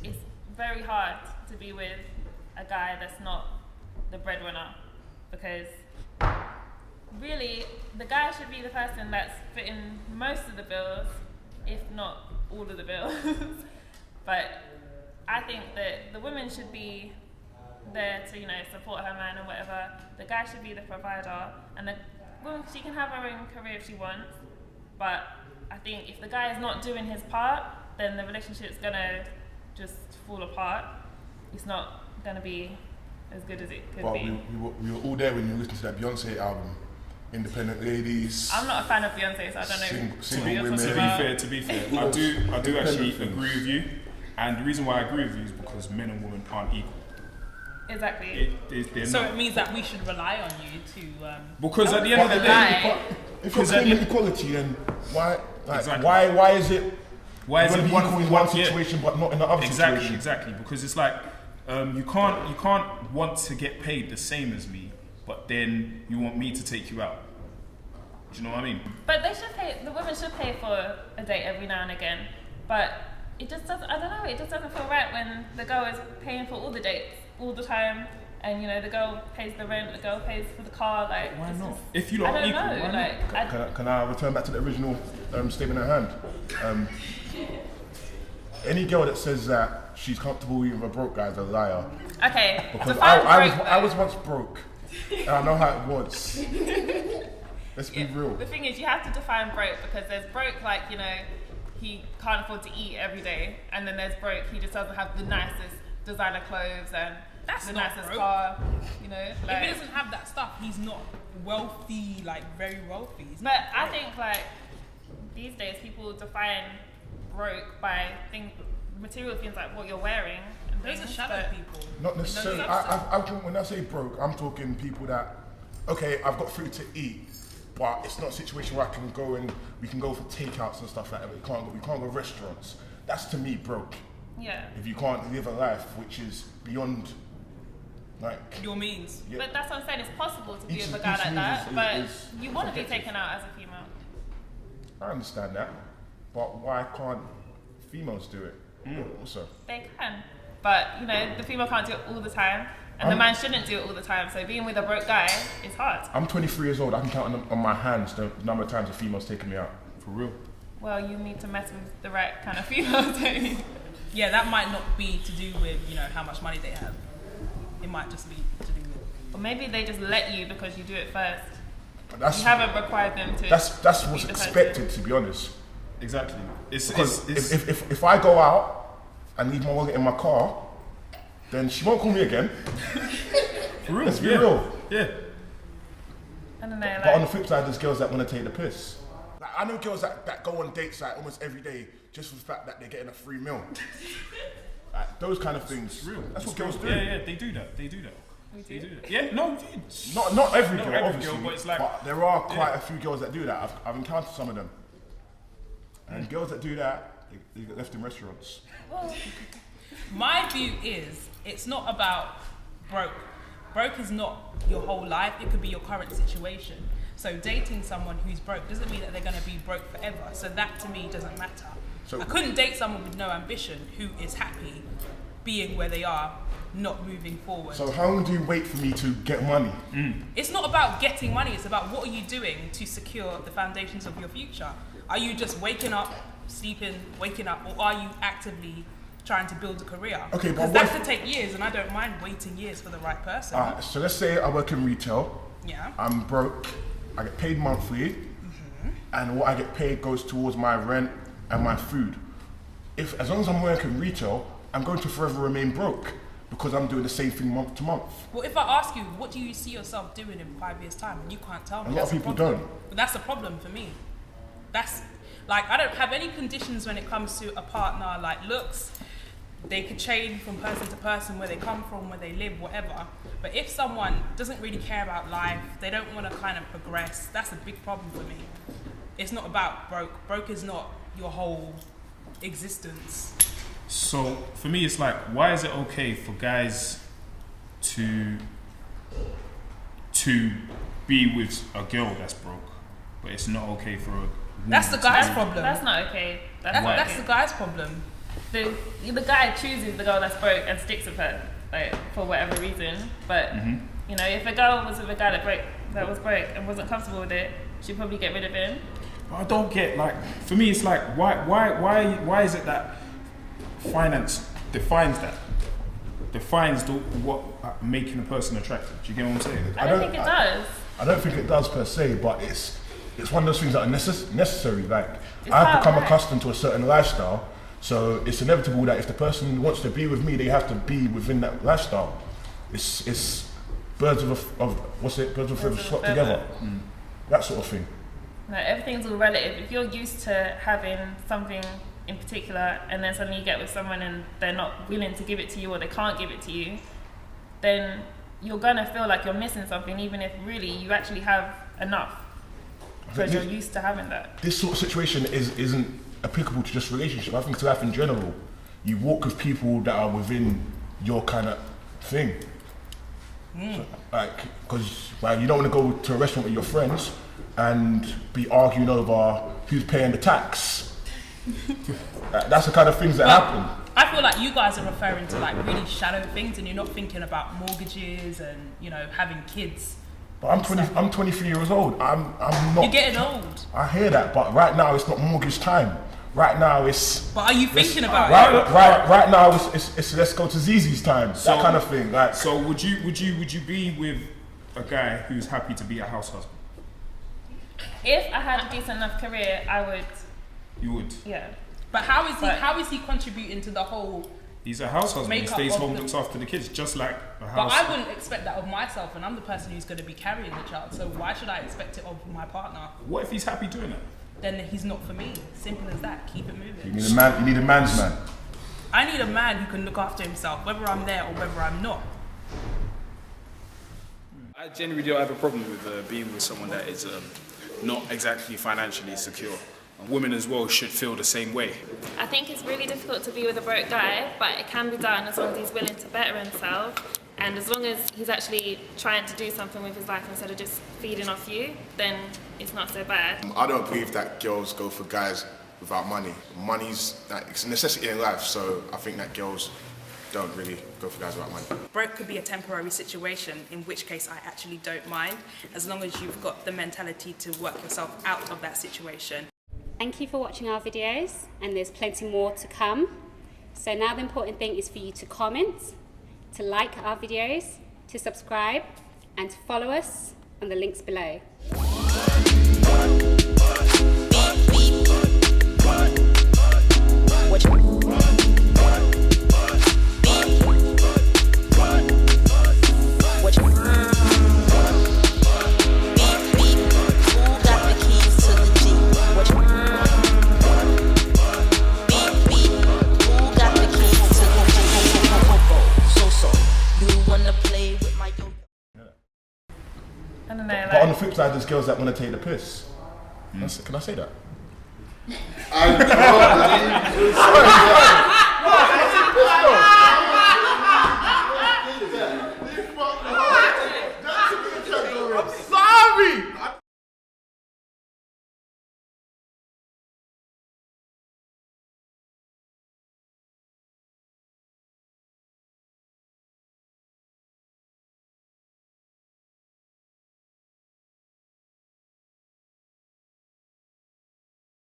It's very hard to be with a guy that's not the breadwinner, because really the guy should be the person that's fitting most of the bills, if not all of the bills. But I think that the woman should be there to, support her man and whatever. The guy should be the provider, and the woman, she can have her own career if she wants. But I think if the guy is not doing his part, then the relationship's gonna just fall apart. It's not gonna be as good as it could be. We were all there when you listened to that Beyonce album, Independent Ladies. I'm not a fan of Beyonce, so I don't know. Single women. To be fair, I do actually agree with you, and the reason why I agree with you is because men and women aren't equal. Exactly. It means that we should rely on you to. Because at the end of the day, if you're claiming equality, then why? Exactly. Why is it? Why is it one situation but not in the other situation? Exactly. Because it's like you can't want to get paid the same as me, but then you want me to take you out. Do you know what I mean? But they should pay. The women should pay for a date every now and again. But it just doesn't. I don't know. It just doesn't feel right when the girl is paying for all the dates all the time, and the girl pays the rent, the girl pays for the car. Like, why not? If you don't equal, why not? Can I return back to the original statement at hand? Any girl that says that she's comfortable with a broke guy is a liar. Okay, because I was once broke, and I know how it was. Let's be real. The thing is, you have to define broke, because there's broke like, he can't afford to eat every day, and then there's broke, he just doesn't have the nicest designer clothes and the nicest car, If he doesn't have that stuff, he's not wealthy, like very wealthy. But I think like these days people define broke by material things like what you're wearing. Those are shallow people. Not necessarily. When I say broke, I'm talking people that, okay, I've got food to eat, but it's not a situation where we can go for takeouts and stuff like that. We can't go restaurants. That's to me broke. Yeah. If you can't live a life which is beyond your means. Yeah. But that's what I'm saying, it's possible to be with a guy like that, but you want to be taken out as a female. I understand that, but why can't females do it also? They can, but the female can't do it all the time, and the man shouldn't do it all the time, so being with a broke guy is hard. I'm 23 years old, I can count on my hands the number of times a female's taken me out. For real. Well, you need to mess with the right kind of female, don't you? Yeah, that might not be to do with, how much money they have. It might just be to do with... Or maybe they just let you because you do it first. You haven't required them to. That's what's expected, to be honest. Exactly. Because if I go out and leave my wallet in my car, then she won't call me again. For real? Let's be real. Yeah. I don't know. But on the flip side, there's girls that want to take the piss. Like, I know girls that go on dates like almost every day just for the fact that they're getting a free meal. Like, those kind of things. Real. That's what girls do. Yeah, they do that. We do? Yeah, no, not every girl, obviously. But it's like, but there are quite a few girls that do that. I've encountered some of them. And girls that do that, they get left in restaurants. My view is, it's not about broke. Broke is not your whole life. It could be your current situation. So dating someone who's broke doesn't mean that they're going to be broke forever. So that to me doesn't matter. So I couldn't date someone with no ambition who is happy being where they are, not moving forward. So how long do you wait for me to get money? It's not about getting money. It's about what are you doing to secure the foundations of your future. Are you just waking up, sleeping, waking up, or are you actively trying to build a career? Okay, because that could take years, and I don't mind waiting years for the right person. Alright, so let's say I work in retail. Yeah. I'm broke. I get paid monthly. and what I get paid goes towards my rent and my food. As long as I'm working retail, I'm going to forever remain broke because I'm doing the same thing month to month. Well, if I ask you, what do you see yourself doing in 5 years' time? And you can't tell me. A lot of people don't. But that's a problem for me. That's like, I don't have any conditions when it comes to a partner, like looks. They could change from person to person, where they come from, where they live, whatever. But if someone doesn't really care about life, they don't want to kind of progress, that's a big problem for me. It's not about broke. Broke is not your whole existence. So for me, it's like, why is it okay for guys to be with a girl that's broke, but it's not okay for a woman? That's the guy's problem. That's not okay. That's the guy's problem. The guy chooses the girl that's broke and sticks with her, like, for whatever reason. But you know, if a girl was with a guy that was broke and wasn't comfortable with it, she'd probably get rid of him. I don't get, like, for me, it's like, why is it that finance defines what making a person attractive? Do you get what I'm saying? I don't think it does. I don't think it does per se, but it's one of those things that are necessary. Like, It's I've hard, become right? accustomed to a certain lifestyle, so it's inevitable that if the person wants to be with me, they have to be within that lifestyle. It's birds of a feather flock together. That sort of thing. No, everything's all relative. If you're used to having something in particular, and then suddenly you get with someone and they're not willing to give it to you, or they can't give it to you, then you're gonna feel like you're missing something, even if really you actually have enough, because you're used to having that. This sort of situation isn't applicable to just relationship. I think to life in general. You walk with people that are within your kind of thing. So, like, because you don't want to go to a restaurant with your friends and be arguing over who's paying the tax. That's the kind of things that happen. I feel like you guys are referring to like really shallow things, and you're not thinking about mortgages and, you know, having kids. But I'm 23 years old. I'm not. You're getting old. I hear that, but right now it's not mortgage time. Right now it's. But are you thinking about it? Right now it's let's go to Zizi's time. That kind of thing. Like. So would you be with a guy who's happy to be a house husband? If I had a decent enough career, I would. You would. Yeah. But how is he contributing to the whole? He's a house husband. He Makeup stays of home, the- looks after the kids, just like a But house. I wouldn't expect that of myself, and I'm the person who's going to be carrying the child. So why should I expect it of my partner? What if he's happy doing it? Then he's not for me. Simple as that. Keep it moving. You need a man. You need a man's man. I need a man who can look after himself, whether I'm there or whether I'm not. I genuinely don't have a problem with being with someone that is not exactly financially secure. Women as well should feel the same way. I think it's really difficult to be with a broke guy, but it can be done as long as he's willing to better himself, and as long as he's actually trying to do something with his life instead of just feeding off you, then it's not so bad. I don't believe that girls go for guys without money. Money's it's a necessity in life, so I think that girls don't really go for guys without money. Broke could be a temporary situation, in which case I actually don't mind, as long as you've got the mentality to work yourself out of that situation. Thank you for watching our videos, and there's plenty more to come. So now the important thing is for you to comment, to like our videos, to subscribe, and to follow us on the links below. I don't know, But on the like, flip side, there's girls that want to take the piss. Can I say that? I